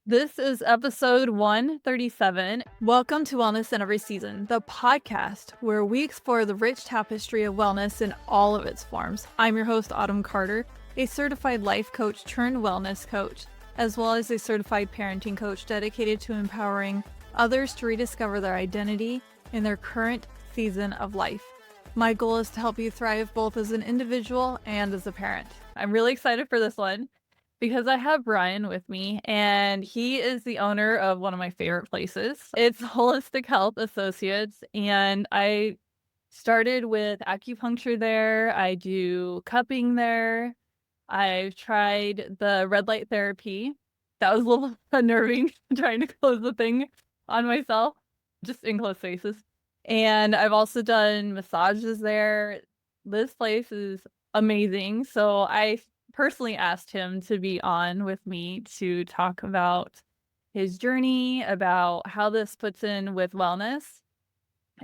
This is episode 137. Welcome to Wellness in Every Season, the podcast where we explore the rich tapestry of wellness in all of its forms. I'm your host, Autumn Carter, a certified life coach turned wellness coach, as well as a certified parenting coach dedicated to empowering others to rediscover their identity in their current season of life. My goal is to help you thrive both as an individual and as a parent. I'm really excited for this one because I have Brian with me, and he is the owner of one of my favorite places. It's Holistic Health Associates, and I started with acupuncture there. I do cupping there. I've tried the red light therapy. That was a little unnerving, trying to close the thing on myself, just in close spaces. And I've also done massages there. This place is amazing. So I personally asked him to be on with me to talk about his journey, about how this puts in with wellness.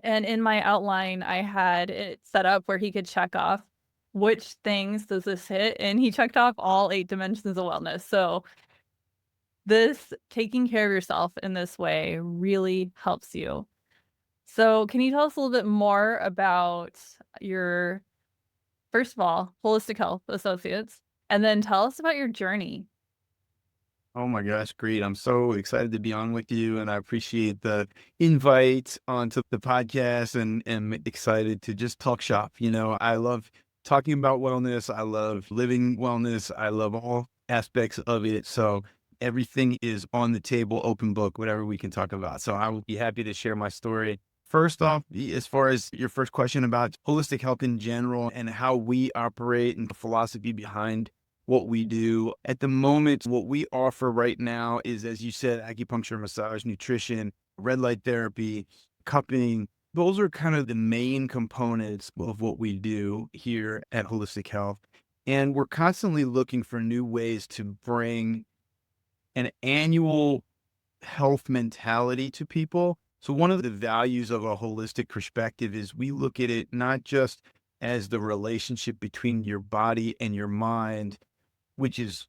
And in my outline, I had it set up where he could check off which things does this hit, and he checked off all 8 dimensions of wellness. So this taking care of yourself in this way really helps you. So can you tell us a little bit more about your, first of all, Holistic Health Associates, and then tell us about your journey? Oh my gosh, great. I'm so excited to be on with you, and I appreciate the invite onto the podcast and am excited to just talk shop. I love talking about wellness. I love living wellness. I love all aspects of it. So everything is on the table, open book, whatever we can talk about. So I will be happy to share my story. First off, as far as your first question about holistic health in general and how we operate and the philosophy behind what we do. At the moment, what we offer right now is, as you said, acupuncture, massage, nutrition, red light therapy, cupping. Those are kind of the main components of what we do here at Holistic Health. And we're constantly looking for new ways to bring an annual health mentality to people. So one of the values of a holistic perspective is we look at it not just as the relationship between your body and your mind, which is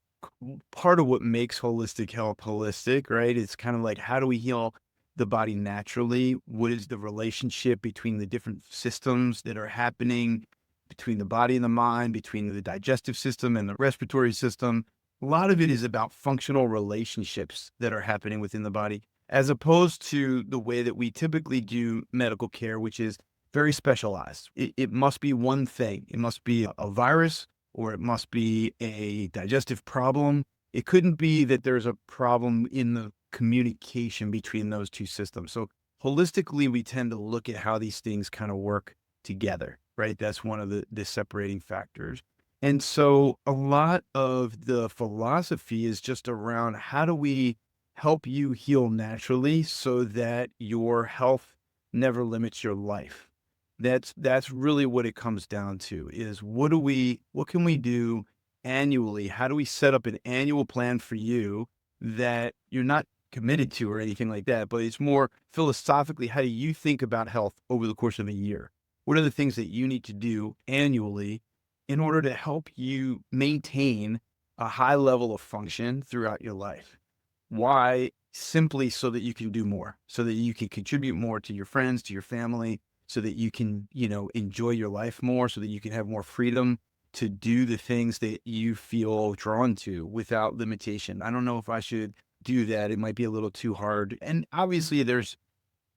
part of what makes holistic health holistic, right? It's kind of like, how do we heal the body naturally? What is the relationship between the different systems that are happening between the body and the mind, between the digestive system and the respiratory system? A lot of it is about functional relationships that are happening within the body, as opposed to the way that we typically do medical care, which is very specialized. It must be one thing. It must be a virus, or it must be a digestive problem. It couldn't be that there's a problem in the communication between those two systems. So holistically, we tend to look at how these things kind of work together, right? That's one of the separating factors. And so a lot of the philosophy is just around how do we help you heal naturally so that your health never limits your life. That's really what it comes down to, is what can we do annually? How do we set up an annual plan for you that you're not committed to or anything like that, but it's more philosophically, how do you think about health over the course of a year? What are the things that you need to do annually in order to help you maintain a high level of function throughout your life? Why? Simply so that you can do more, so that you can contribute more to your friends, to your family, so that you can, enjoy your life more, so that you can have more freedom to do the things that you feel drawn to without limitation. I don't know if I should do that. It might be a little too hard. And obviously there's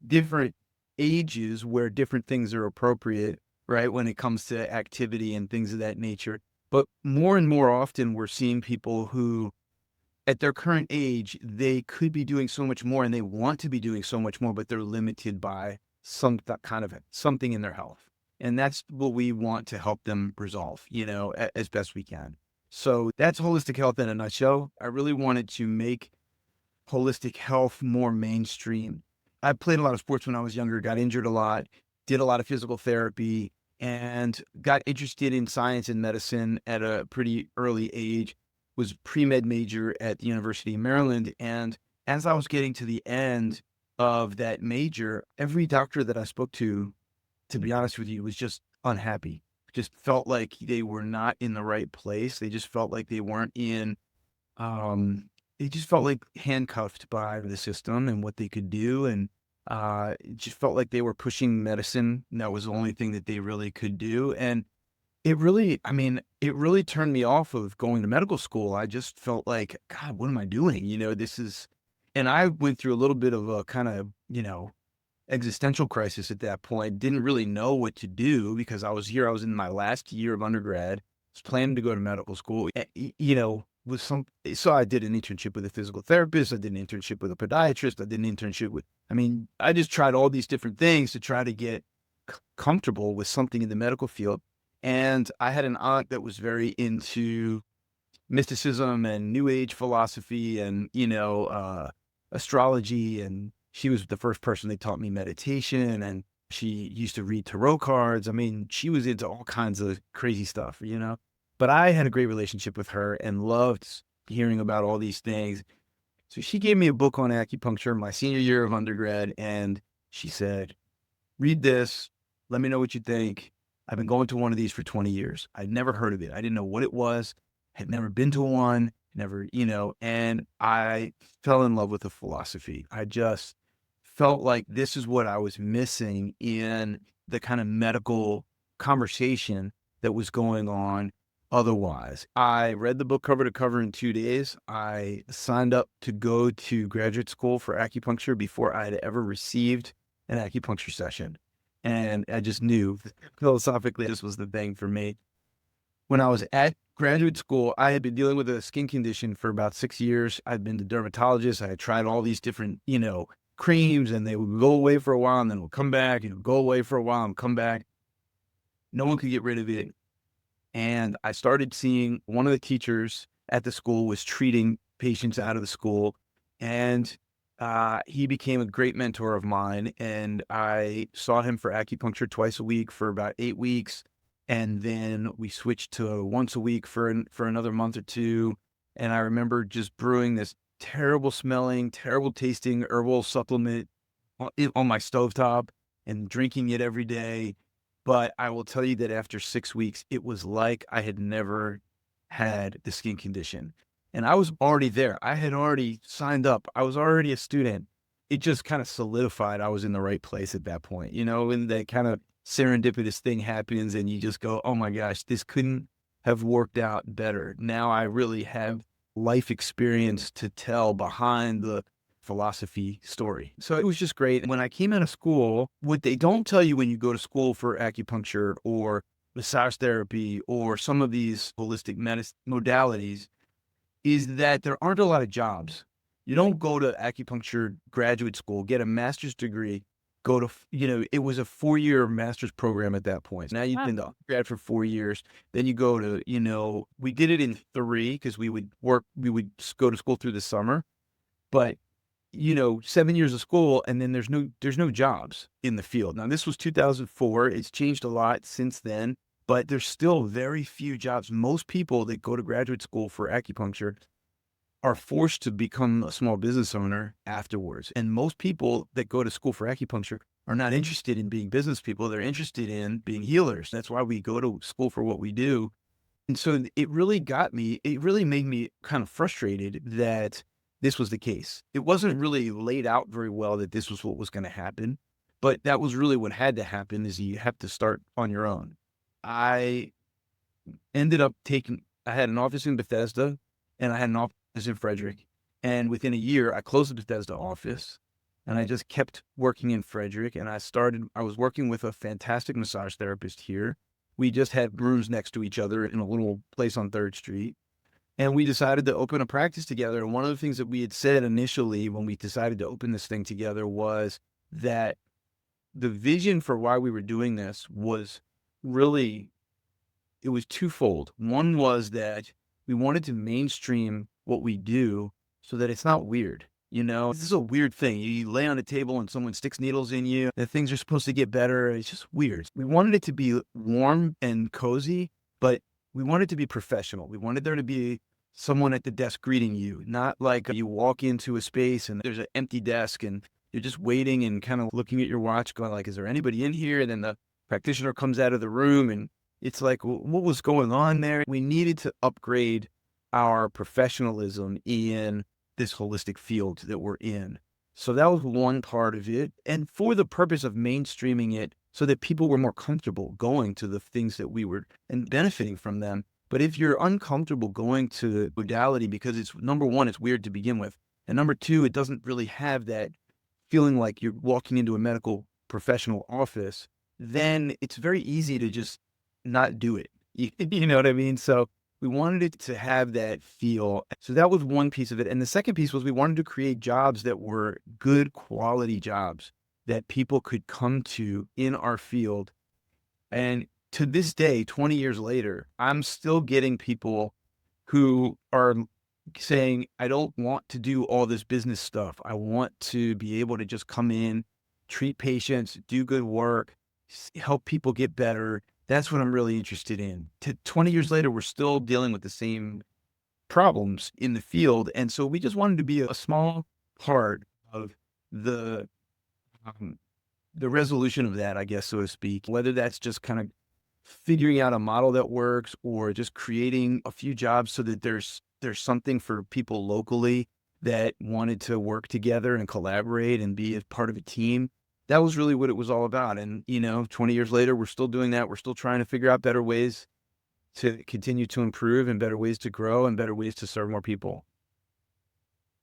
different ages where different things are appropriate, right? When it comes to activity and things of that nature. But more and more often we're seeing people who at their current age, they could be doing so much more and they want to be doing so much more, but they're limited by that kind of something in their health. And that's what we want to help them resolve, as best we can. So that's holistic health in a nutshell. I really wanted to make holistic health more mainstream. I played a lot of sports when I was younger, got injured a lot, did a lot of physical therapy, and got interested in science and medicine at a pretty early age. Was pre-med major at the University of Maryland. And as I was getting to the end of that major, every doctor that I spoke to be honest with you, was just unhappy. Just felt like they were not in the right place. They just felt like they weren't in they just felt like handcuffed by the system and what they could do. And it just felt like they were pushing medicine. And that was the only thing that they really could do. And it really turned me off of going to medical school. I just felt like, God, what am I doing? And I went through a little bit of a kind of, existential crisis at that point. Didn't really know what to do because I was in my last year of undergrad, was planning to go to medical school, so I did an internship with a physical therapist. I did an internship with a podiatrist. I did an internship I just tried all these different things to try to get comfortable with something in the medical field. And I had an aunt that was very into mysticism and new age philosophy and, astrology. And she was the first person that taught me meditation. And she used to read tarot cards. I mean, she was into all kinds of crazy stuff. But I had a great relationship with her and loved hearing about all these things. So she gave me a book on acupuncture my senior year of undergrad. And she said, read this. Let me know what you think. I've been going to one of these for 20 years. I'd never heard of it. I didn't know what it was. Had never been to one, and I fell in love with the philosophy. I just felt like this is what I was missing in the kind of medical conversation that was going on otherwise. I read the book cover to cover in 2 days. I signed up to go to graduate school for acupuncture before I had ever received an acupuncture session. And I just knew philosophically this was the thing for me. When I was at graduate school, I had been dealing with a skin condition for about 6 years. I'd been to dermatologists. I had tried all these different, creams, and they would go away for a while and then would come back, go away for a while and come back. No one could get rid of it. And I started seeing one of the teachers at the school was treating patients out of the school. And he became a great mentor of mine. And I saw him for acupuncture twice a week for about 8 weeks. And then we switched to once a week for another month or two. And I remember just brewing this terrible smelling, terrible tasting herbal supplement on my stovetop and drinking it every day. But I will tell you that after 6 weeks, it was like I had never had the skin condition. And I was already there. I had already signed up. I was already a student. It just kind of solidified I was in the right place at that point, and that kind of serendipitous thing happens and you just go, oh my gosh, this couldn't have worked out better. Now I really have life experience to tell behind the philosophy story. So it was just great. When I came out of school, what they don't tell you when you go to school for acupuncture or massage therapy or some of these holistic medicine modalities is that there aren't a lot of jobs. You don't go to acupuncture graduate school, get a master's degree, go to, it was a 4-year master's program at that point. Now you've been to undergrad for 4 years. Then you go to, we did it in 3 because we would go to school through the summer, but 7 years of school, and then there's no jobs in the field. Now this was 2004. It's changed a lot since then, but there's still very few jobs. Most people that go to graduate school for acupuncture are forced to become a small business owner afterwards. And most people that go to school for acupuncture are not interested in being business people. They're interested in being healers. That's why we go to school for what we do. And so it really made me kind of frustrated that this was the case. It wasn't really laid out very well that this was what was going to happen, but that was really what had to happen is you have to start on your own. I had an office in Bethesda and I had an office in Frederick. And within a year, I closed the Bethesda office and I just kept working in Frederick. And I was working with a fantastic massage therapist here. We just had rooms next to each other in a little place on 3rd Street. And we decided to open a practice together. And one of the things that we had said initially when we decided to open this thing together was that the vision for why we were doing this was really, it was twofold. One was that we wanted to mainstream what we do so that it's not weird. This is a weird thing. You lay on a table and someone sticks needles in you, that things are supposed to get better. It's just weird. We wanted it to be warm and cozy, but we wanted it to be professional. We wanted there to be someone at the desk greeting you, not like you walk into a space and there's an empty desk and you're just waiting and kind of looking at your watch going like, is there anybody in here? And then the practitioner comes out of the room and it's like, what was going on there? We needed to upgrade our professionalism in this holistic field that we're in. So that was one part of it. And for the purpose of mainstreaming it so that people were more comfortable going to the things that we were and benefiting from them. But if you're uncomfortable going to the modality because it's number one, it's weird to begin with. And number two, it doesn't really have that feeling like you're walking into a medical professional office, then it's very easy to just not do it. You know what I mean? So we wanted it to have that feel. So that was one piece of it. And the second piece was we wanted to create jobs that were good quality jobs that people could come to in our field. And to this day, 20 years later, I'm still getting people who are saying, I don't want to do all this business stuff. I want to be able to just come in, treat patients, do good work, help people get better. That's what I'm really interested in. 20 years later, we're still dealing with the same problems in the field. And so we just wanted to be a small part of the um, the resolution of that, I guess, so to speak, whether that's just kind of figuring out a model that works or just creating a few jobs so that there's something for people locally that wanted to work together and collaborate and be a part of a team. That was really what it was all about. And, 20 years later, we're still doing that. We're still trying to figure out better ways to continue to improve and better ways to grow and better ways to serve more people.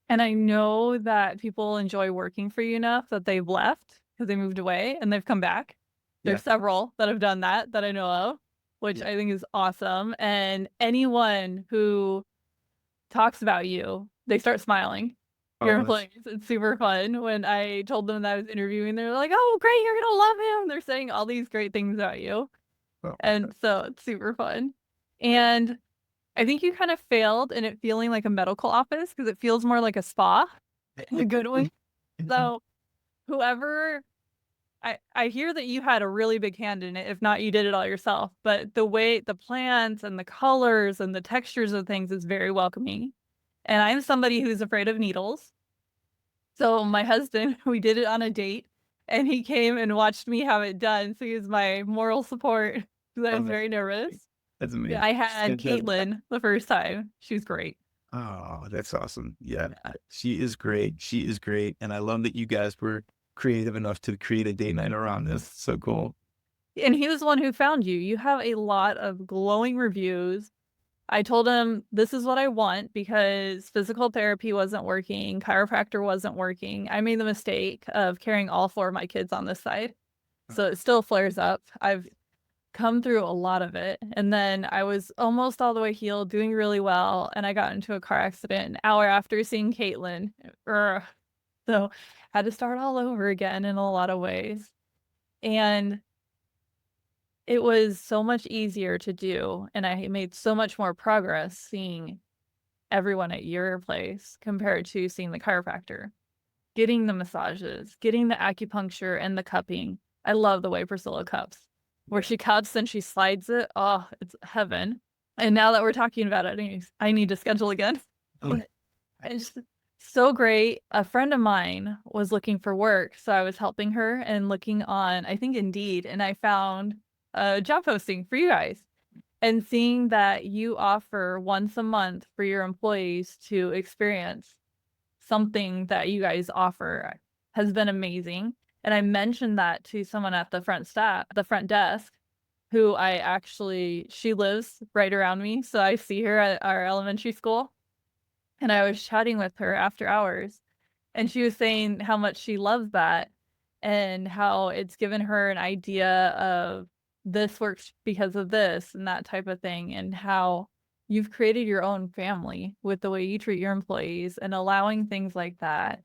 And I know that people enjoy working for you enough that they've left because they moved away and they've come back. Yeah. There's several that have done that I know of, which Yeah. I think is awesome. And anyone who talks about you, they start smiling. Your Oh, that's, employees. It's super fun. When I told them that I was interviewing, they're like, "Oh, great, you're gonna love him." They're saying all these great things about you. oh, And so it's super fun. And I think you kind of failed in it feeling like a medical office because it feels more like a spa, a good one. So whoever I hear that you had a really big hand in it. If not, you did it all yourself. But the way the plants and the colors and the textures of things is very welcoming. And I'm somebody who's afraid of needles. So my husband, we did it on a date and he came and watched me have it done. So he was my moral support because I oh, was very nervous. that's Yeah, amazing. I had Caitlin the first time. She was great. Oh, that's awesome. Yeah, she is great. She is great. And I love that you guys were creative enough to create a date night around this. So cool. And he was the one who found you. You have a lot of glowing reviews. I told him this is what I want because physical therapy wasn't working, chiropractor wasn't working. I made the mistake of carrying all four of my kids on this side. So it still flares up. I've come through a lot of it. And then I was almost all the way healed, doing really well. And I got into a car accident an hour after seeing Caitlin. So had to start all over again in a lot of ways. And it was so much easier to do. And I made so much more progress seeing everyone at your place compared to seeing the chiropractor. Getting the massages, getting the acupuncture and the cupping. I love the way Priscilla cups. Where she cups and she slides it. Oh, it's heaven. And now that we're talking about it, I need to schedule again. Oh, It's so great. A friend of mine was looking for work, so I was helping her and looking on, I think Indeed, and I found a job posting for you guys. And seeing that you offer once a month for your employees to experience something that you guys offer has been amazing. And I mentioned that to someone at the front desk, who she lives right around me. So I see her at our elementary school. And I was chatting with her after hours. And she was saying how much she loves that and how it's given her an idea of this works because of this and that type of thing. And how you've created your own family with the way you treat your employees and allowing things like that.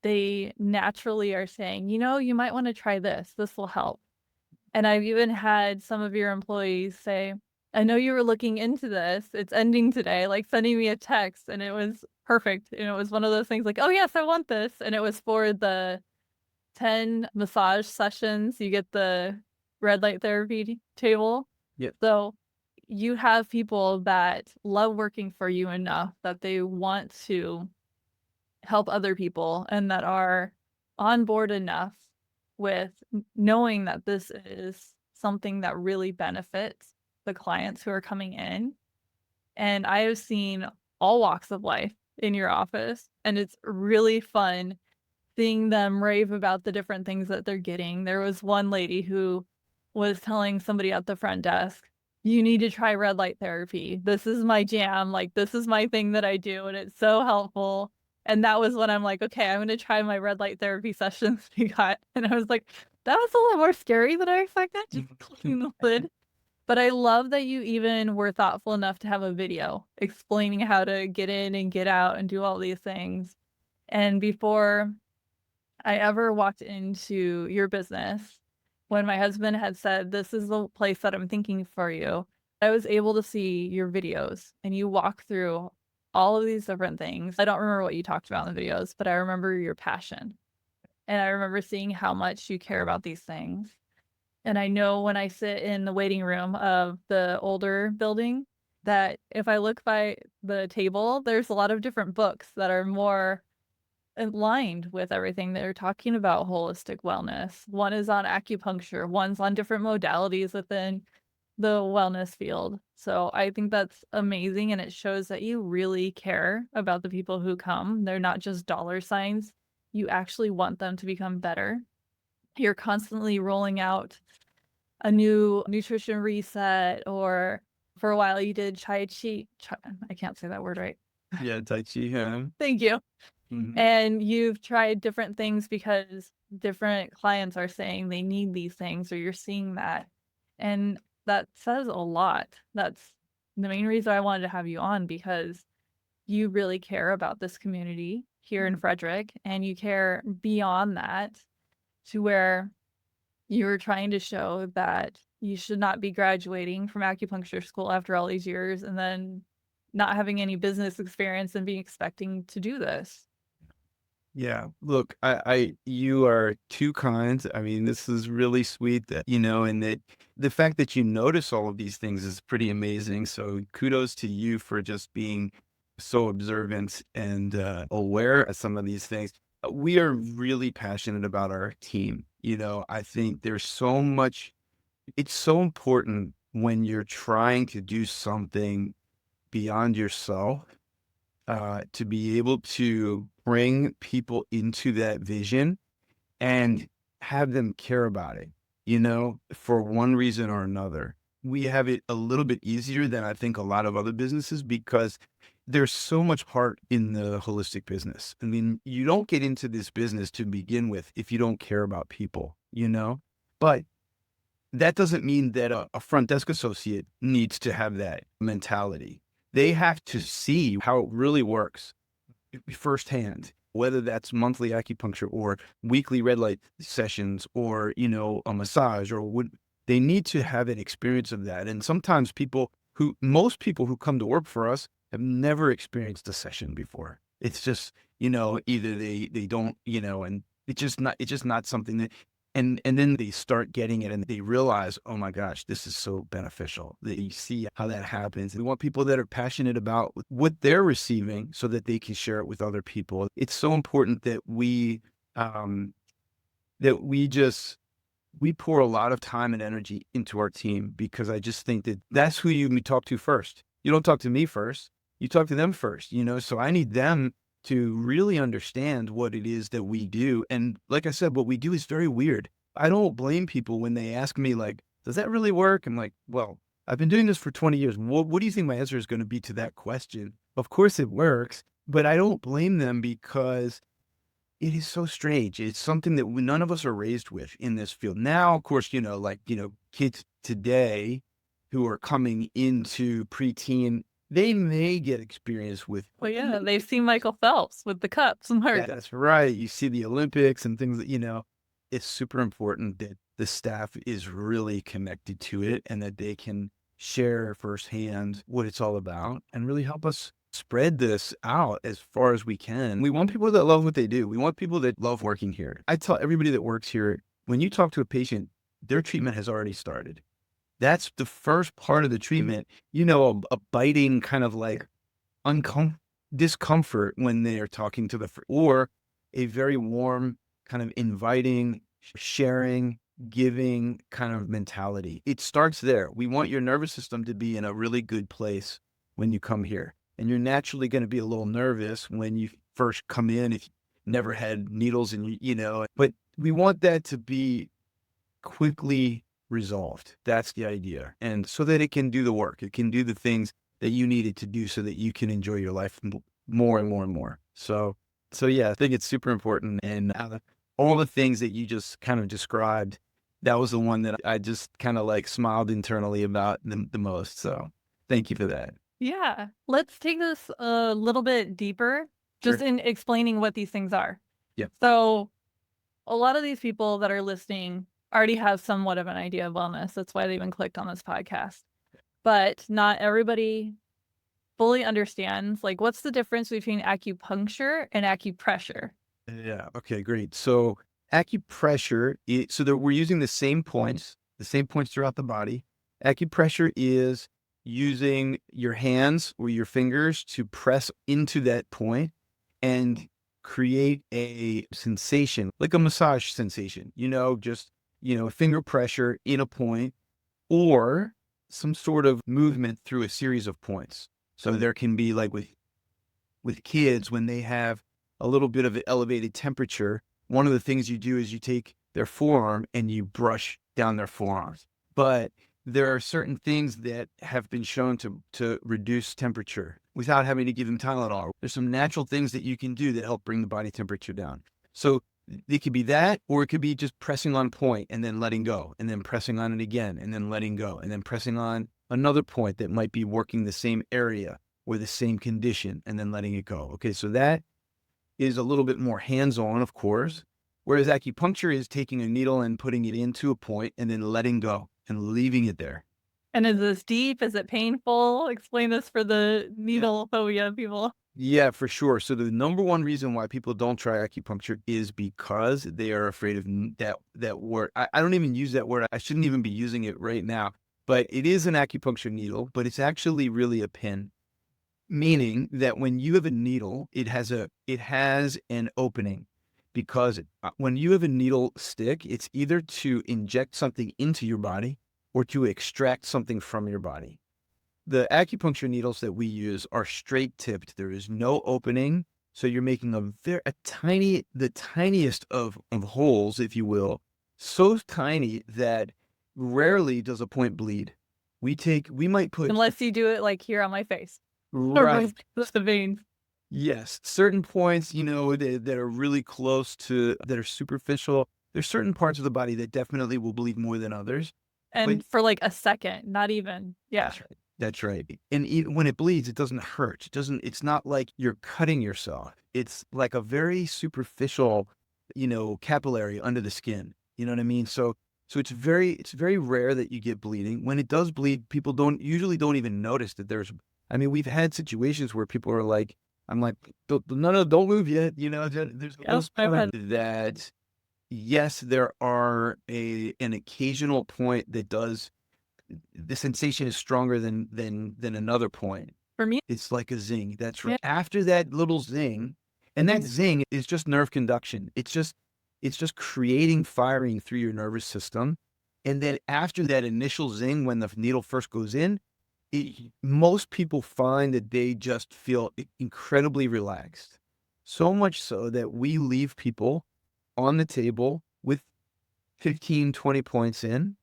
They naturally are saying, you might want to try this. This will help. And I've even had some of your employees say, I know you were looking into this. It's ending today, like sending me a text, and it was perfect. And it was one of those things like, oh, yes, I want this. And it was for the 10 massage sessions. You get the red light therapy table. yeah. So you have people that love working for you enough that they want to help other people and that are on board enough with knowing that this is something that really benefits the clients who are coming in. And I have seen all walks of life in your office, and it's really fun seeing them rave about the different things that they're getting. There was one lady who was telling somebody at the front desk, "You need to try red light therapy. This is my jam. Like, this is my thing that I do, and it's so helpful." And that was when I'm like, "Okay, I'm gonna try my red light therapy sessions we got." And I was like, "That was a little more scary than I expected, just clicking the lid." But I love that you even were thoughtful enough to have a video explaining how to get in and get out and do all these things. And before I ever walked into your business, when my husband had said, "This is the place that I'm thinking for you," I was able to see your videos and you walk through all of these different things. I don't remember what you talked about in the videos, but I remember your passion. And I remember seeing how much you care about these things. And I know when I sit in the waiting room of the older building that if I look by the table, there's a lot of different books that are more aligned with everything that you're talking about holistic wellness. One is on acupuncture, one's on different modalities within the wellness field. So I think that's amazing and it shows that you really care about the people who come. They're not just dollar signs. You actually want them to become better. You're constantly rolling out a new nutrition reset, or for a while you did I can't say that word right. Yeah, Tai Chi, yeah. Thank you. Mhm. And you've tried different things because different clients are saying they need these things, or you're seeing that. And that says a lot. That's the main reason I wanted to have you on, because you really care about this community here in Frederick, and you care beyond that to where you're trying to show that you should not be graduating from acupuncture school after all these years and then not having any business experience and being expecting to do this. Yeah. Look, you are too kind. I mean, this is really sweet that, and that the fact that you notice all of these things is pretty amazing. So kudos to you for just being so observant and aware of some of these things. We are really passionate about our team. I think there's so much, it's so important when you're trying to do something beyond yourself, to be able to bring people into that vision and have them care about it, for one reason or another. We have it a little bit easier than I think a lot of other businesses because there's so much heart in the holistic business. I mean, you don't get into this business to begin with if you don't care about people. But that doesn't mean that a front desk associate needs to have that mentality. They have to see how it really works firsthand, whether that's monthly acupuncture or weekly red light sessions or, a massage or what they need to have an experience of that. And sometimes most people who come to work for us have never experienced a session before. It's just, either they don't, and it's just not something that, and then they start getting it and they realize, oh my gosh, this is so beneficial. That you see how that happens. We want people that are passionate about what they're receiving so that they can share it with other people. It's so important that um, we pour a lot of time and energy into our team because I just think that that's who you talk to first. You don't talk to me first. You talk to them first. So I need them to really understand what it is that we do. And like I said, what we do is very weird. I don't blame people when they ask me, like, does that really work? I'm like, well, I've been doing this for 20 years. What do you think my answer is going to be to that question? Of course it works, but I don't blame them because it is so strange. It's something that none of us are raised with in this field. Now, of course, kids today who are coming into preteen, they may get experience with. Well, yeah, they've seen Michael Phelps with the cups and Yeah, that's right. You see the Olympics and things it's super important that the staff is really connected to it and that they can share firsthand what it's all about and really help us spread this out as far as we can. We want people that love what they do. We want people that love working here. I tell everybody that works here, when you talk to a patient, their treatment has already started. That's the first part of the treatment, a biting kind of like discomfort when they are talking to or a very warm, kind of inviting, sharing, giving kind of mentality. It starts there. We want your nervous system to be in a really good place when you come here. and you're naturally going to be a little nervous when you first come in if you never had needles and but we want that to be quickly resolved. That's the idea. And so that it can do the work. It can do the things that you need it to do so that you can enjoy your life more and more and more. So yeah, I think it's super important. And out of all the things that you just kind of described, that was the one that I just kind of like smiled internally about the most. So thank you for that. Yeah. Let's take this a little bit deeper just Sure. in explaining what these things are. Yeah. So a lot of these people that are listening already have somewhat of an idea of wellness. That's why they even clicked on this podcast. But not everybody fully understands, like, what's the difference between acupuncture and acupressure? Yeah. Okay, great. So acupressure, so that we're using the same points throughout the body. Acupressure is using your hands or your fingers to press into that point and create a sensation, like a massage sensation, just, finger pressure in a point or some sort of movement through a series of points. So there can be like with kids when they have a little bit of an elevated temperature, one of the things you do is you take their forearm and you brush down their forearms. But there are certain things that have been shown to reduce temperature without having to give them Tylenol. There's some natural things that you can do that help bring the body temperature down. So it could be that, or it could be just pressing on point and then letting go, and then pressing on it again, and then letting go, and then pressing on another point that might be working the same area or the same condition, and then letting it go. Okay, so that is a little bit more hands-on, of course, whereas acupuncture is taking a needle and putting it into a point and then letting go and leaving it there. And is this deep? Is it painful? Explain this for the needle phobia people. Yeah, for sure. So the number one reason why people don't try acupuncture is because they are afraid of that word. I don't even use that word. I shouldn't even be using it right now. But it is an acupuncture needle, but it's actually really a pin. Meaning that when you have a needle, it has an opening, because when you have a needle stick, it's either to inject something into your body or to extract something from your body. The acupuncture needles that we use are straight tipped. There is no opening. So you're making the tiniest of holes, if you will, so tiny that rarely does a point bleed. We might put, Unless you do it like here on my face. right. The veins. Yes, certain points, that are really close to, that are superficial. There's certain parts of the body that definitely will bleed more than others. And for like a second, not even. Yeah. That's right. That's right. And even when it bleeds, it doesn't hurt. It's not like you're cutting yourself. It's like a very superficial, capillary under the skin. You know what I mean? So it's very rare that you get bleeding. When it does bleed, people don't even notice that we've had situations where people are like, I'm like, no, don't move yet. There's that. Yes, there are an occasional point that the sensation is stronger than another point. For me, It's like a zing. That's right. yeah. After that little zing, and that zing is just nerve conduction. It's just creating firing through your nervous system. And then after that initial zing, when the needle first goes in, most people find that they just feel incredibly relaxed. So much so that we leave people on the table with 15, 20 points in,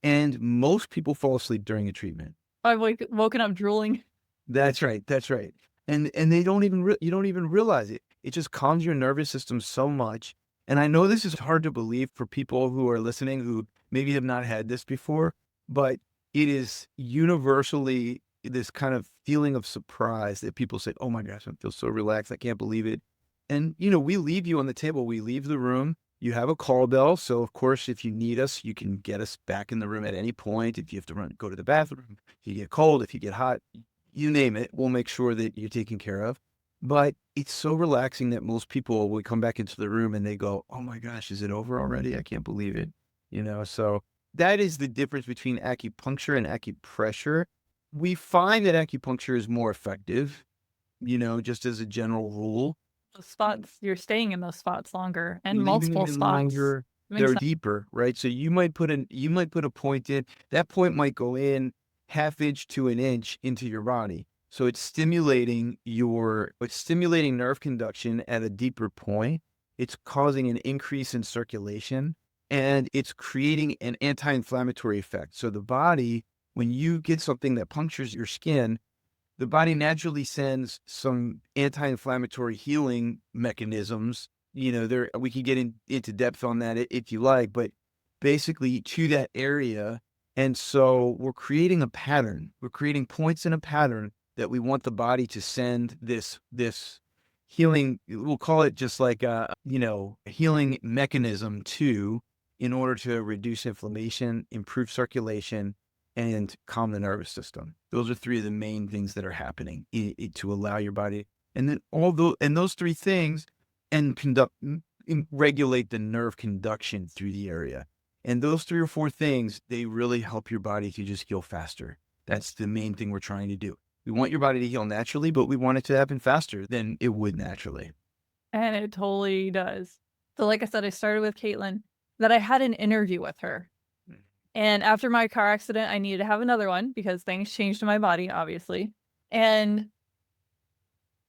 and most people fall asleep during a treatment. I've woken up drooling. That's right. That's right. And they don't even you don't even realize it. It just calms your nervous system so much. And I know this is hard to believe for people who are listening who maybe have not had this before, but it is universally this kind of feeling of surprise that people say, "Oh my gosh, I feel so relaxed. I can't believe it." And we leave you on the table. We leave the room. You have a call bell. So of course, if you need us, you can get us back in the room at any point. If you have to go to the bathroom, if you get cold, if you get hot, you name it, we'll make sure that you're taken care of. But it's so relaxing that most people will come back into the room and they go, "Oh my gosh, is it over already? I can't believe it." So that is the difference between acupuncture and acupressure. We find that acupuncture is more effective, just as a general rule. Those spots, you're staying in those spots longer and Leaving multiple them in spots. longer, they're deeper, right? So you might put a point in. That point might go in half inch to an inch into your body. So it's stimulating nerve conduction at a deeper point. It's causing an increase in circulation, and it's creating an anti-inflammatory effect. So the body, when you get something that punctures your skin, the body naturally sends some anti-inflammatory healing mechanisms. There we could get into depth on that if you like, but basically to that area. And so we're creating a pattern. We're creating points in a pattern that we want the body to send this healing. We'll call it just like a healing mechanism to, in order to reduce inflammation, improve circulation, and calm the nervous system. Those are three of the main things that are happening to allow your body. And then those three things and regulate the nerve conduction through the area. And those three or four things, they really help your body to just heal faster. That's the main thing we're trying to do. We want your body to heal naturally, but we want it to happen faster than it would naturally. And it totally does. So like I said, I started with Caitlin, that I had an interview with her. And after my car accident, I needed to have another one because things changed in my body, obviously. And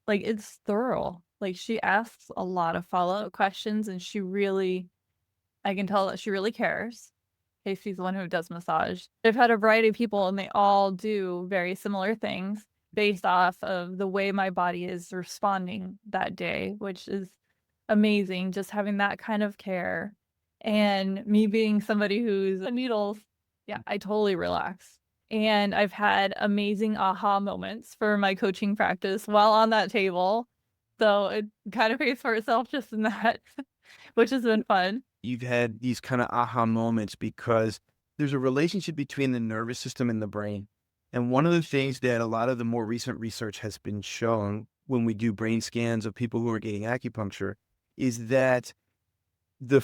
like, it's thorough. Like, she asks a lot of follow-up questions, and I can tell that she really cares. Okay, she's the one who does massage. I've had a variety of people, and they all do very similar things based off of the way my body is responding that day, which is amazing. Just having that kind of care. And me being somebody who's needles, yeah, I totally relax. And I've had amazing aha moments for my coaching practice while on that table. So it kind of pays for itself just in that, which has been fun. You've had these kind of aha moments because there's a relationship between the nervous system and the brain. And one of the things that a lot of the more recent research has been shown when we do brain scans of people who are getting acupuncture is that the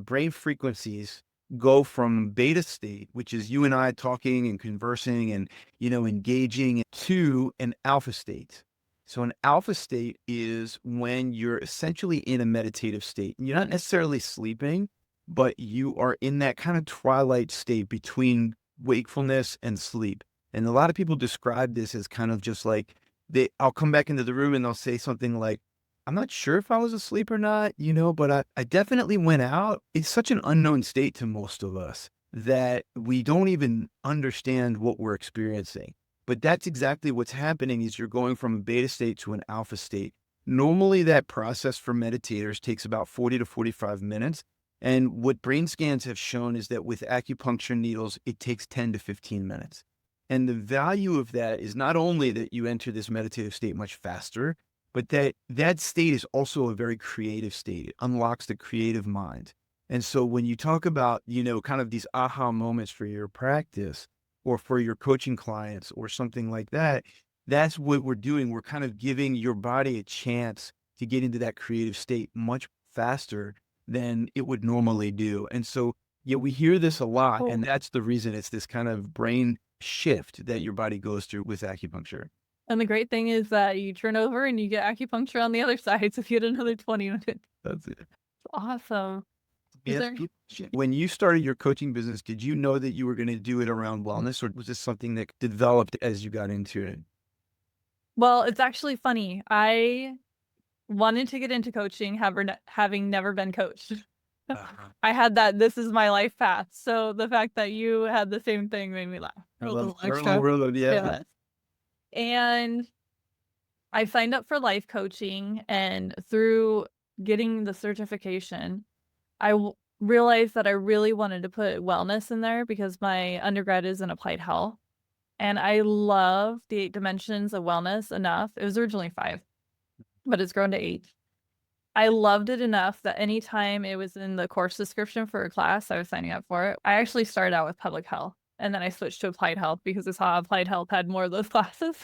brain frequencies go from beta state, which is you and I talking and conversing and, engaging, to an alpha state. So an alpha state is when you're essentially in a meditative state. You're not necessarily sleeping, but you are in that kind of twilight state between wakefulness and sleep. And a lot of people describe this as kind of just like I'll come back into the room and they'll say something like, I'm not sure if I was asleep or not, but I definitely went out. It's such an unknown state to most of us that we don't even understand what we're experiencing. But that's exactly what's happening is you're going from a beta state to an alpha state. Normally that process for meditators takes about 40 to 45 minutes. And what brain scans have shown is that with acupuncture needles, it takes 10 to 15 minutes. And the value of that is not only that you enter this meditative state much faster, but that state is also a very creative state. It unlocks the creative mind. And so when you talk about, kind of these aha moments for your practice or for your coaching clients or something like that, that's what we're doing. We're kind of giving your body a chance to get into that creative state much faster than it would normally do. And so, yeah, we hear this a lot. And that's the reason it's this kind of brain shift that your body goes through with acupuncture. And the great thing is that you turn over and you get acupuncture on the other side. So if you get another 20 minutes. That's it. It's awesome. Yeah. When you started your coaching business, did you know that you were going to do it around wellness, or was this something that developed as you got into it? Well, it's actually funny. I wanted to get into coaching, having never been coached. I had that, this is my life path. So the fact that you had the same thing made me laugh. A little extra. Yeah. And I signed up for life coaching, and through getting the certification, I realized that I really wanted to put wellness in there because my undergrad is in applied health. And I love the 8 dimensions of wellness enough. It was originally 5, but it's grown to 8. I loved it enough that anytime it was in the course description for a class, I was signing up for it. I actually started out with public health, and then I switched to applied health because I saw applied health had more of those classes.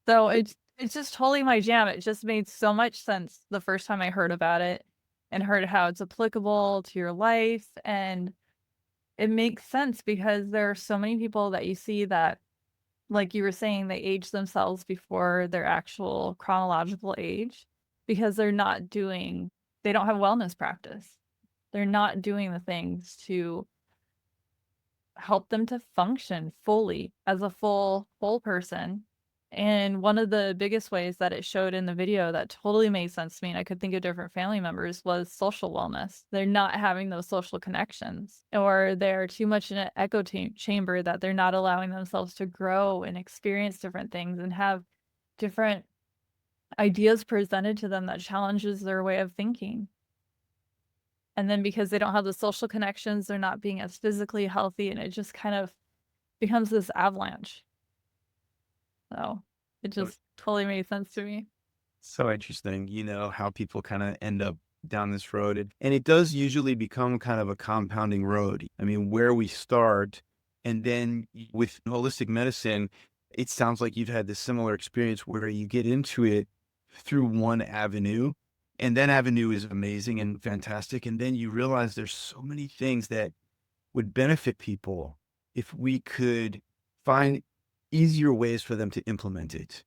So it's just totally my jam. It just made so much sense the first time I heard about it and heard how it's applicable to your life. And it makes sense because there are so many people that you see that, like you were saying, they age themselves before their actual chronological age because they don't have wellness practice. They're not doing the things to help them to function fully as a full person And one of the biggest ways that it showed in the video that totally made sense to me, and I could think of different family members, was social wellness. They're not having those social connections, or they're too much in an echo chamber that they're not allowing themselves to grow and experience different things and have different ideas presented to them that challenges their way of thinking. And then because they don't have the social connections, they're not being as physically healthy, and it just kind of becomes this avalanche. So it So just totally made sense to me. so interesting, how people kind of end up down this road. And it does usually become kind of a compounding road. I mean, where we start, and then with holistic medicine, it sounds like you've had this similar experience where you get into it through one avenue, and that avenue is amazing and fantastic. And then you realize there's so many things that would benefit people if we could find easier ways for them to implement it,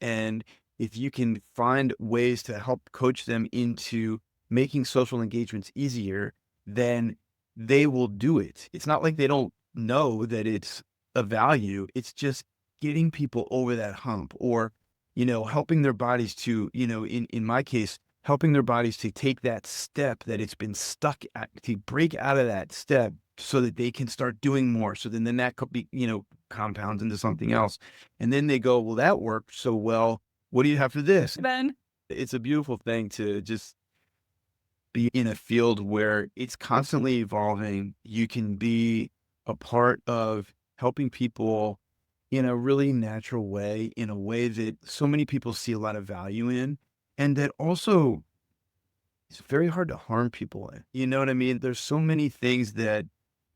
and if you can find ways to help coach them into making social engagements easier, then they will do it. It's not like they don't know that it's a value. It's just getting people over that hump, or, helping their bodies to, in my case, helping their bodies to take that step that it's been stuck at, to break out of that step so that they can start doing more. So then that could be, compounds into something else. And then they go, well, that worked so well. What do you have for this? Ben. It's a beautiful thing to just be in a field where it's constantly evolving. You can be a part of helping people in a really natural way, in a way that so many people see a lot of value in, and that also it's very hard to harm people in. You know what I mean? There's so many things that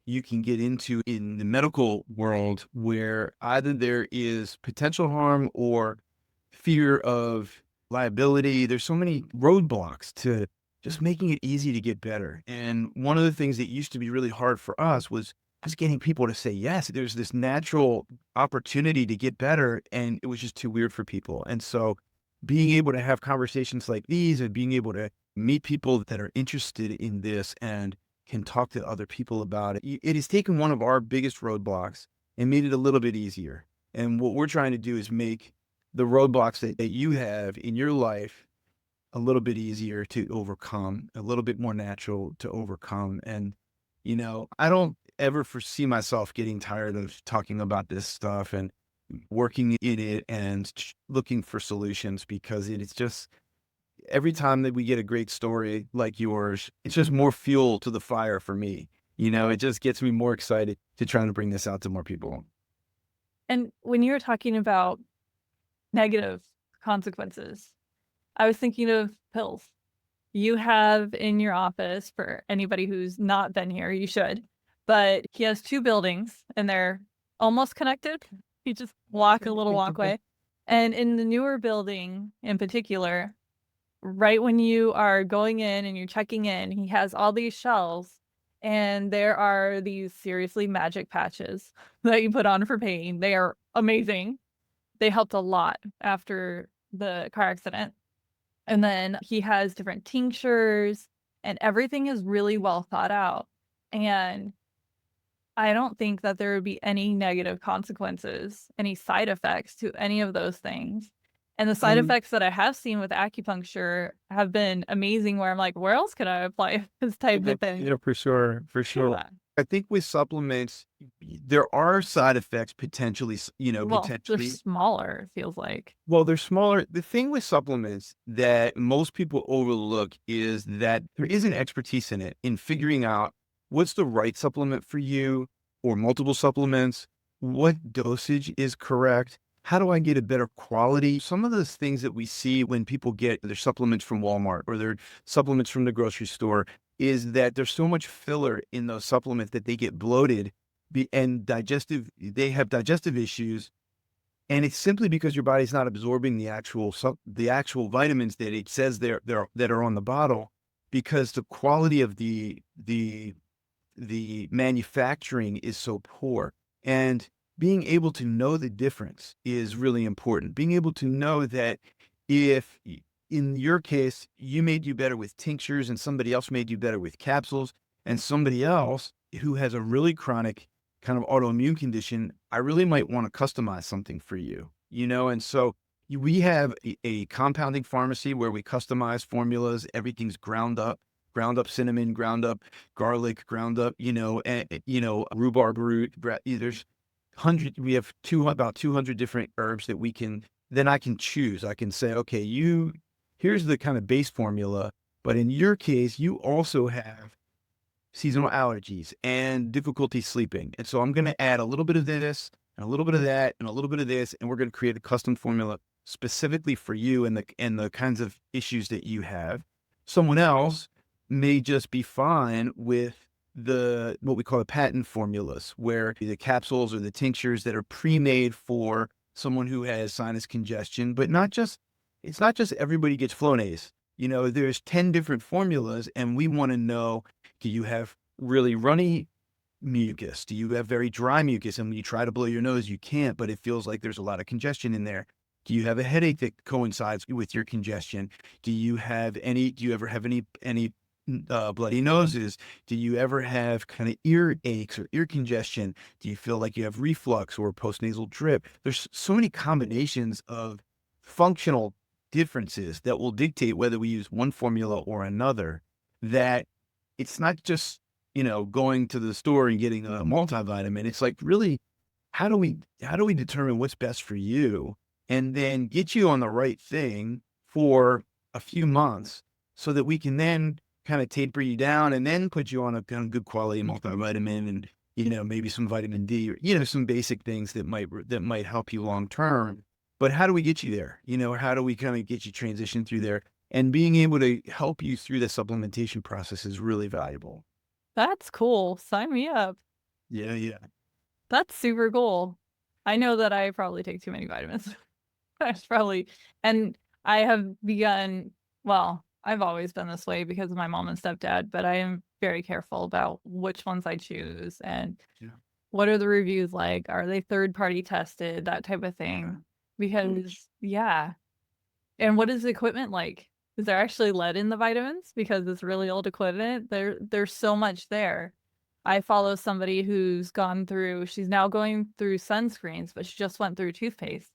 you can get into in the medical world where either there is potential harm or fear of liability. There's so many roadblocks to just making it easy to get better. And one of the things that used to be really hard for us was just getting people to say yes. There's this natural opportunity to get better, and it was just too weird for people. And so being able to have conversations like these and being able to meet people that are interested in this and can talk to other people about it, it has taken one of our biggest roadblocks and made it a little bit easier. And what we're trying to do is make the roadblocks that you have in your life a little bit easier to overcome, a little bit more natural to overcome. And, I don't ever foresee myself getting tired of talking about this stuff and working in it and looking for solutions, because it is just every time that we get a great story like yours, it's just more fuel to the fire for me. It just gets me more excited to try to bring this out to more people. And when you were talking about negative consequences, I was thinking of pills. You have in your office, for anybody who's not been here, you should, but he has 2 buildings and they're almost connected. You just walk a little walkway. And in the newer building in particular, right when you are going in and you're checking in, he has all these shelves, and there are these seriously magic patches that you put on for pain. They are amazing. They helped a lot after the car accident. And then he has different tinctures, and everything is really well thought out. And I don't think that there would be any negative consequences, any side effects to any of those things. And the side effects that I have seen with acupuncture have been amazing, where I'm like, where else can I apply this type of thing? Yeah, for sure. For sure. Yeah. I think with supplements, there are side effects potentially, Well, they're potentially. smaller, it feels like. Well, they're smaller. The thing with supplements that most people overlook is that there is an expertise in it, in figuring out what's the right supplement for you, or multiple supplements, what dosage is correct. How do I get a better quality? Some of those things that we see when people get their supplements from Walmart or their supplements from the grocery store is that there's so much filler in those supplements that they get bloated and they have digestive issues. And it's simply because your body's not absorbing the actual vitamins that it says that are on the bottle, because the quality of the manufacturing is so poor. And being able to know the difference is really important. Being able to know that if in your case, you made you better with tinctures and somebody else made you better with capsules, and somebody else who has a really chronic kind of autoimmune condition, I really might want to customize something for you. And so we have a compounding pharmacy where we customize formulas. Everything's ground up cinnamon, ground up garlic, ground up, rhubarb root. There's we have about 200 different herbs that then I can choose. I can say, okay, here's the kind of base formula, but in your case, you also have seasonal allergies and difficulty sleeping. And so I'm going to add a little bit of this and a little bit of that and a little bit of this, and we're going to create a custom formula specifically for you and the kinds of issues that you have. Someone else may just be fine with what we call the patent formulas, where the capsules or the tinctures that are pre-made for someone who has sinus congestion, but it's not just everybody gets Flonase. There's 10 different formulas, and we want to know, do you have really runny mucus? Do you have very dry mucus? And when you try to blow your nose, you can't, but it feels like there's a lot of congestion in there. Do you have a headache that coincides with your congestion? Do you ever have any bloody noses? Do you ever have kind of ear aches or ear congestion? Do you feel like you have reflux or postnasal drip? There's so many combinations of functional differences that will dictate whether we use one formula or another, that it's not just, going to the store and getting a multivitamin. It's like, really, how do we determine what's best for you and then get you on the right thing for a few months so that we can then kind of taper you down and then put you on a kind of good quality multivitamin and, maybe some vitamin D or, some basic things that might help you long term. But how do we get you there? How do we kind of get you transition through there? And being able to help you through the supplementation process is really valuable. That's cool. Sign me up. Yeah, yeah. That's super cool. I know that I probably take too many vitamins. That's probably, and I have begun, well, I've always been this way because of my mom and stepdad, but I am very careful about which ones I choose and Yeah. what are the reviews like? Are they third party tested? That type of thing. Because, yeah. And what is the equipment like? Is there actually lead in the vitamins? Because it's really old equipment. There's so much there. I follow somebody she's now going through sunscreens, but she just went through toothpaste.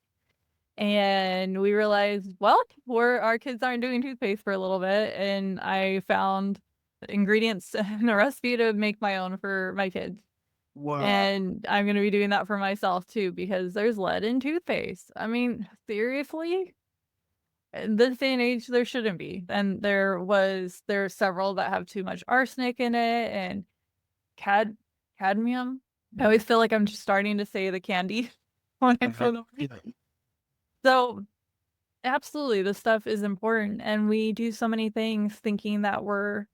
And we realized, well, our kids aren't doing toothpaste for a little bit. And I found ingredients in a recipe to make my own for my kids. Wow. And I'm going to be doing that for myself too, because there's lead in toothpaste. I mean, seriously? In this day and age, there shouldn't be. And there are several that have too much arsenic in it and cadmium. I always feel like I'm just starting to say the candy when I feel the So absolutely, this stuff is important. And we do so many things thinking that we're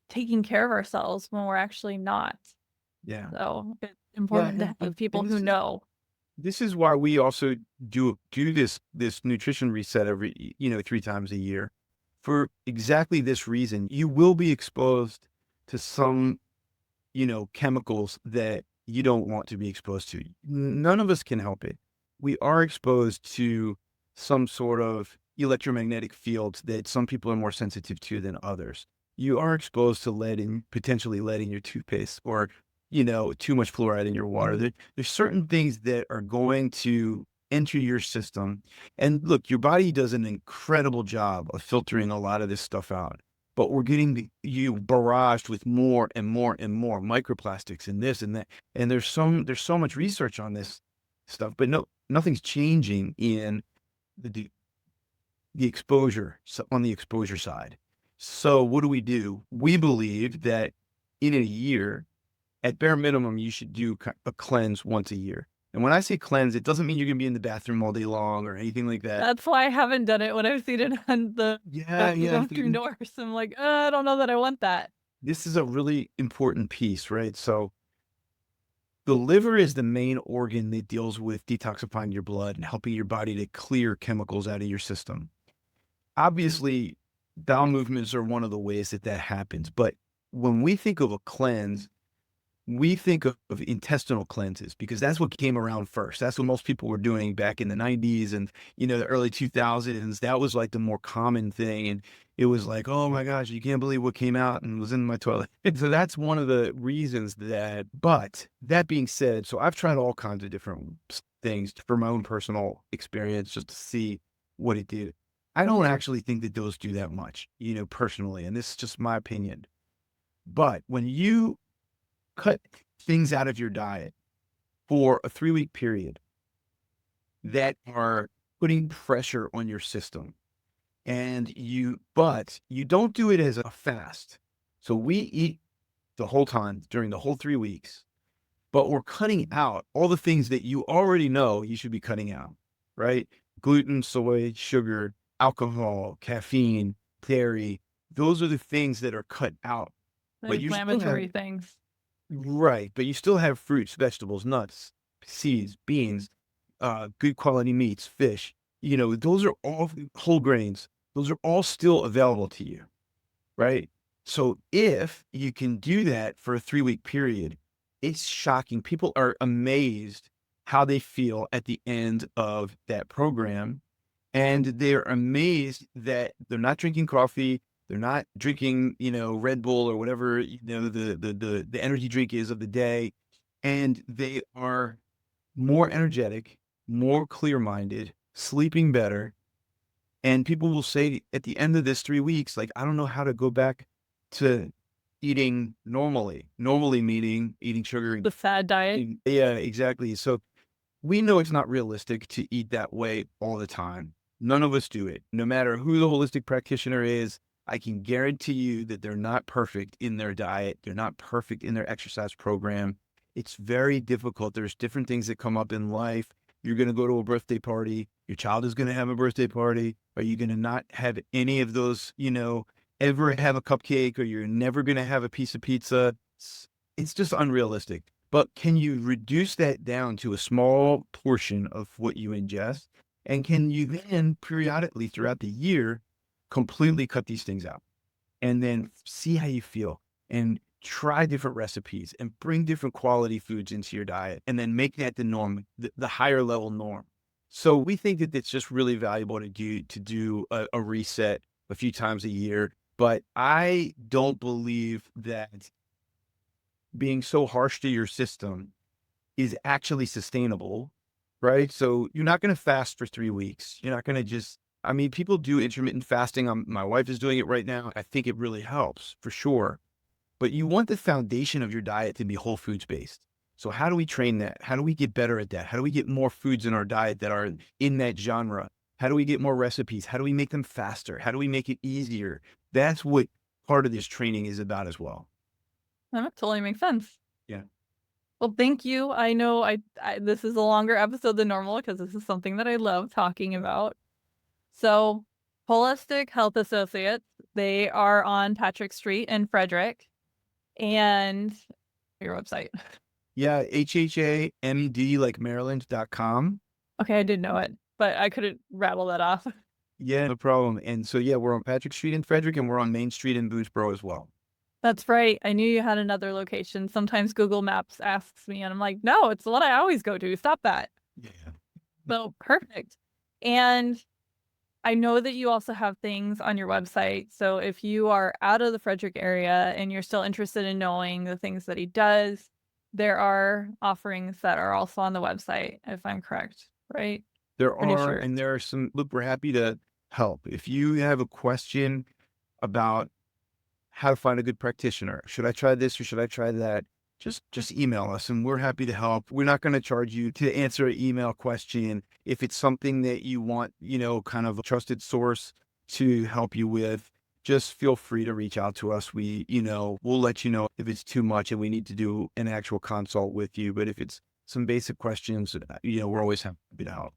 taking care of ourselves when we're actually not. Yeah. So it's important to have people who know. This is why we also do this nutrition reset every 3 times a year, for exactly this reason. You will be exposed to some chemicals that you don't want to be exposed to. None of us can help it. We are exposed to some sort of electromagnetic fields that some people are more sensitive to than others. You are exposed to potentially lead in your toothpaste, or too much fluoride in your water. There's certain things that are going to enter your system. And look, your body does an incredible job of filtering a lot of this stuff out, but we're getting you barraged with more and more and more microplastics and this and that. And there's so much research on this stuff, but nothing's changing in the exposure, on the exposure side. So what do? We believe that in a year, at bare minimum, you should do a cleanse once a year. And when I say cleanse, it doesn't mean you're going to be in the bathroom all day long or anything like that. That's why I haven't done it when I've seen it on the bathroom doors. I'm like, I don't know that I want that. This is a really important piece, right? So the liver is the main organ that deals with detoxifying your blood and helping your body to clear chemicals out of your system. Obviously, bowel movements are one of the ways that happens. But when we think of a cleanse, we think of intestinal cleanses, because that's what came around first. That's what most people were doing back in the 90s and, the early 2000s. That was like the more common thing. And it was like, oh my gosh, you can't believe what came out and was in my toilet. And so that's one of the reasons but that being said, so I've tried all kinds of different things for my own personal experience, just to see what it did. I don't actually think that those do that much, personally, and this is just my opinion. But when you cut things out of your diet for a 3-week period that are putting pressure on your system, but you don't do it as a fast. So we eat the whole time during the whole 3 weeks, but we're cutting out all the things that you already know you should be cutting out, right? Gluten, soy, sugar, alcohol, caffeine, dairy. Those are the things that are cut out, The but you still have, inflammatory things. right, but you still have fruits, vegetables, nuts, seeds, beans, good quality meats, fish. Those are all whole grains. Those are all still available to you, right? So if you can do that for a 3-week period, it's shocking. People are amazed how they feel at the end of that program. And they're amazed that they're not drinking coffee. They're not drinking, Red Bull or whatever, the energy drink is of the day. And they are more energetic, more clear-minded, sleeping better. And people will say at the end of this 3 weeks, like, I don't know how to go back to eating normally. Normally meaning eating sugar. The fad diet. Yeah, exactly. So we know it's not realistic to eat that way all the time. None of us do it. No matter who the holistic practitioner is, I can guarantee you that they're not perfect in their diet. They're not perfect in their exercise program. It's very difficult. There's different things that come up in life. You're going to go to a birthday party. Your child is going to have a birthday party. Are you going to not have any of those, ever have a cupcake, or you're never going to have a piece of pizza? It's just unrealistic. But can you reduce that down to a small portion of what you ingest? And can you then periodically throughout the year completely cut these things out and then see how you feel and try different recipes and bring different quality foods into your diet and then make that the norm, the higher level norm. So we think that it's just really valuable to do a reset a few times a year. But I don't believe that being so harsh to your system is actually sustainable, right? So you're not going to fast for 3 weeks. You're not going to people do intermittent fasting. My wife is doing it right now. I think it really helps for sure. But you want the foundation of your diet to be whole foods based. So how do we train that? How do we get better at that? How do we get more foods in our diet that are in that genre? How do we get more recipes? How do we make them faster? How do we make it easier? That's what part of this training is about as well. That totally makes sense. Yeah. Well, thank you. I know this is a longer episode than normal because this is something that I love talking about. So, Holistic Health Associates, they are on Patrick Street in Frederick. And your website. Yeah, HHAMD like Maryland.com. Okay, I did know it, but I couldn't rattle that off. Yeah, no problem. And so, yeah, we're on Patrick Street in Frederick, and we're on Main Street in Boothboro as well. That's right. I knew you had another location. Sometimes Google Maps asks me, and I'm like, no, it's the one I always go to. Stop that. Yeah. So perfect. And I know that you also have things on your website. So if you are out of the Frederick area and you're still interested in knowing the things that he does, there are offerings that are also on the website, if I'm correct, right? There Pretty are, sure. and there are some, look, we're happy to help. If you have a question about how to find a good practitioner, should I try this or should I try that? Just email us and we're happy to help. We're not going to charge you to answer an email question. If it's something that you want, kind of a trusted source to help you with, just feel free to reach out to us. We'll let you know if it's too much and we need to do an actual consult with you. But if it's some basic questions, we're always happy to help.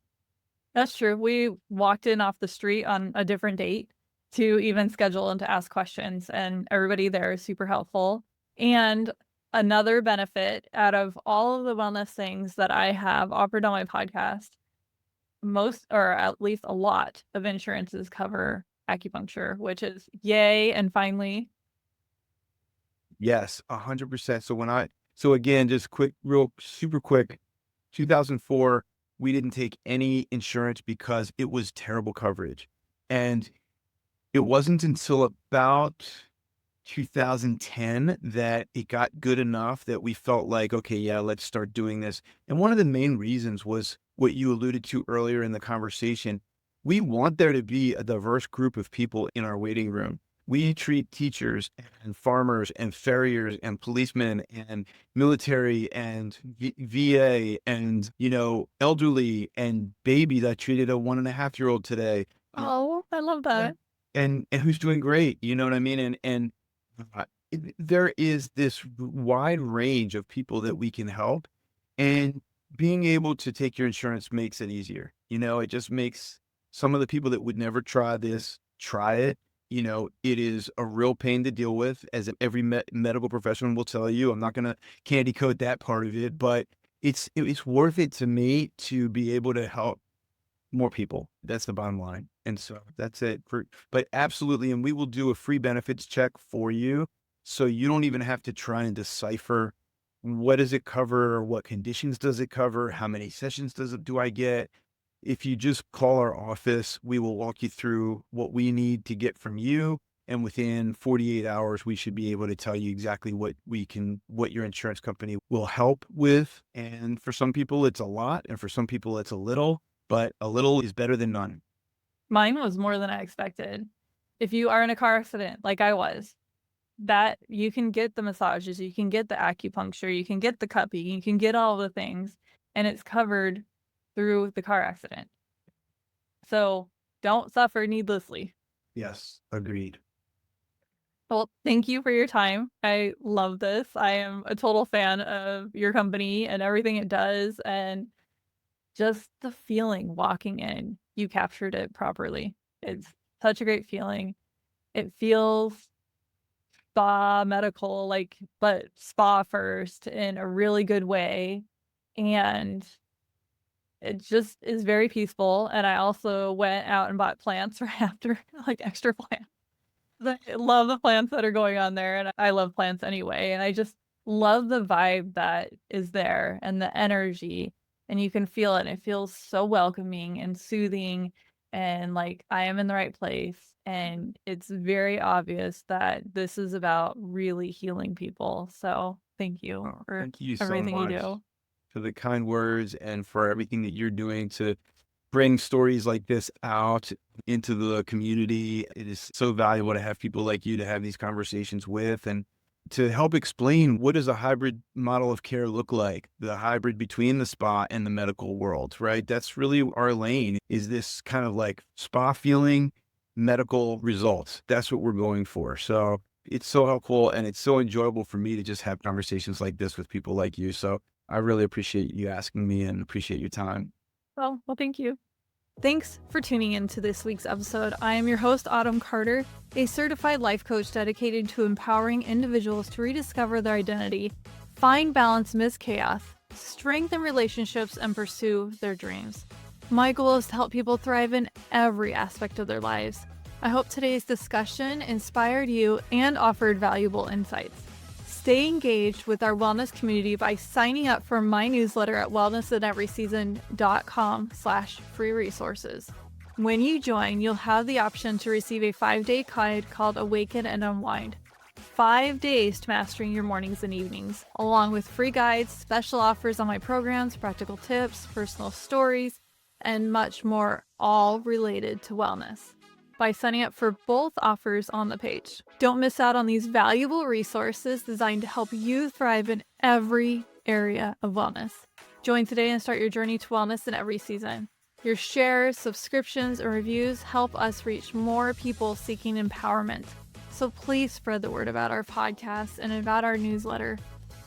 That's true. We walked in off the street on a different date to even schedule and to ask questions, and everybody there is super helpful. And another benefit out of all of the wellness things that I have offered on my podcast, most, or at least a lot of insurances cover acupuncture, which is yay. And finally, Yes, 100%. So again, just super quick, 2004, we didn't take any insurance because it was terrible coverage. And it wasn't until about 2010 that it got good enough that we felt like, okay, yeah, let's start doing this. And one of the main reasons was what you alluded to earlier in the conversation. We want there to be a diverse group of people in our waiting room. We treat teachers and farmers and farriers and policemen and military and VA and, elderly and babies. I treated a 1.5-year-old today. Oh, I love Yeah. that. And who's doing great, you know what I mean? There is this wide range of people that we can help, and being able to take your insurance makes it easier. It just makes some of the people that would never try this, try it. It is a real pain to deal with, as every medical professional will tell you. I'm not going to candy coat that part of it, but it's worth it to me to be able to help more people. That's the bottom line. And so that's it but absolutely. And we will do a free benefits check for you. So you don't even have to try and decipher what does it cover, or what conditions does it cover? How many sessions do I get? If you just call our office, we will walk you through what we need to get from you. And within 48 hours, we should be able to tell you exactly what your insurance company will help with. And for some people, it's a lot. And for some people, it's a little, but a little is better than none. Mine was more than I expected. If you are in a car accident, like I was, that you can get the massages, you can get the acupuncture, you can get the cupping, you can get all the things, and it's covered through the car accident. So don't suffer needlessly. Yes, agreed. Well, thank you for your time. I love this. I am a total fan of your company and everything it does, and just the feeling walking in. You captured it properly. It's such a great feeling. It feels spa medical, but spa first in a really good way. And it just is very peaceful. And I also went out and bought plants right after, like extra plants. I love the plants that are going on there, and I love plants anyway. And I just love the vibe that is there and the energy, and you can feel it. It feels so welcoming and soothing, and like I am in the right place. And it's very obvious that this is about really healing people. So thank you Oh, for thank you so everything you much do. for the kind words and for everything that you're doing to bring stories like this out into the community. It is so valuable to have people like you to have these conversations with, and to help explain what does a hybrid model of care look like, the hybrid between the spa and the medical world, right? That's really our lane, is this kind of like spa feeling, medical results. That's what we're going for. So it's so helpful, and it's so enjoyable for me to just have conversations like this with people like you. So I really appreciate you asking me and appreciate your time. Well, thank you. Thanks for tuning in to this week's episode. I am your host, Autumn Carter, a certified life coach dedicated to empowering individuals to rediscover their identity, find balance amidst chaos, strengthen relationships, and pursue their dreams. My goal is to help people thrive in every aspect of their lives. I hope today's discussion inspired you and offered valuable insights. Stay engaged with our wellness community by signing up for my newsletter at wellnessinEverySeason.com/free resources. When you join, you'll have the option to receive a 5-day guide called Awaken and Unwind. 5 days to mastering your mornings and evenings, along with free guides, special offers on my programs, practical tips, personal stories, and much more, all related to wellness, by signing up for both offers on the page. Don't miss out on these valuable resources designed to help you thrive in every area of wellness. Join today and start your journey to wellness in every season. Your shares, subscriptions, and reviews help us reach more people seeking empowerment. So please spread the word about our podcast and about our newsletter.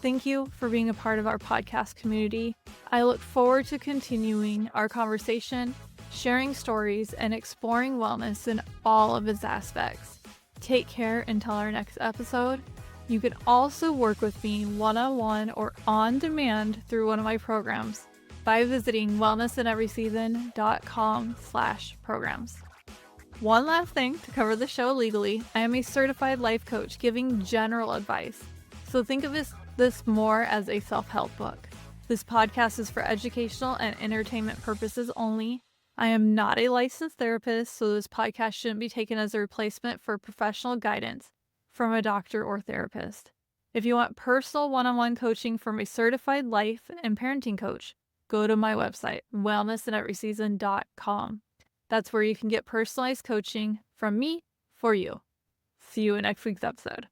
Thank you for being a part of our podcast community. I look forward to continuing our conversation, sharing stories, and exploring wellness in all of its aspects. Take care until our next episode. You can also work with me one-on-one or on demand through one of my programs by visiting wellnessinEverySeason.com/programs. One last thing to cover the show legally. I am a certified life coach giving general advice. So think of this more as a self-help book. This podcast is for educational and entertainment purposes only. I am not a licensed therapist, so this podcast shouldn't be taken as a replacement for professional guidance from a doctor or therapist. If you want personal one-on-one coaching from a certified life and parenting coach, go to my website, wellnessinEverySeason.com. That's where you can get personalized coaching from me for you. See you in next week's episode.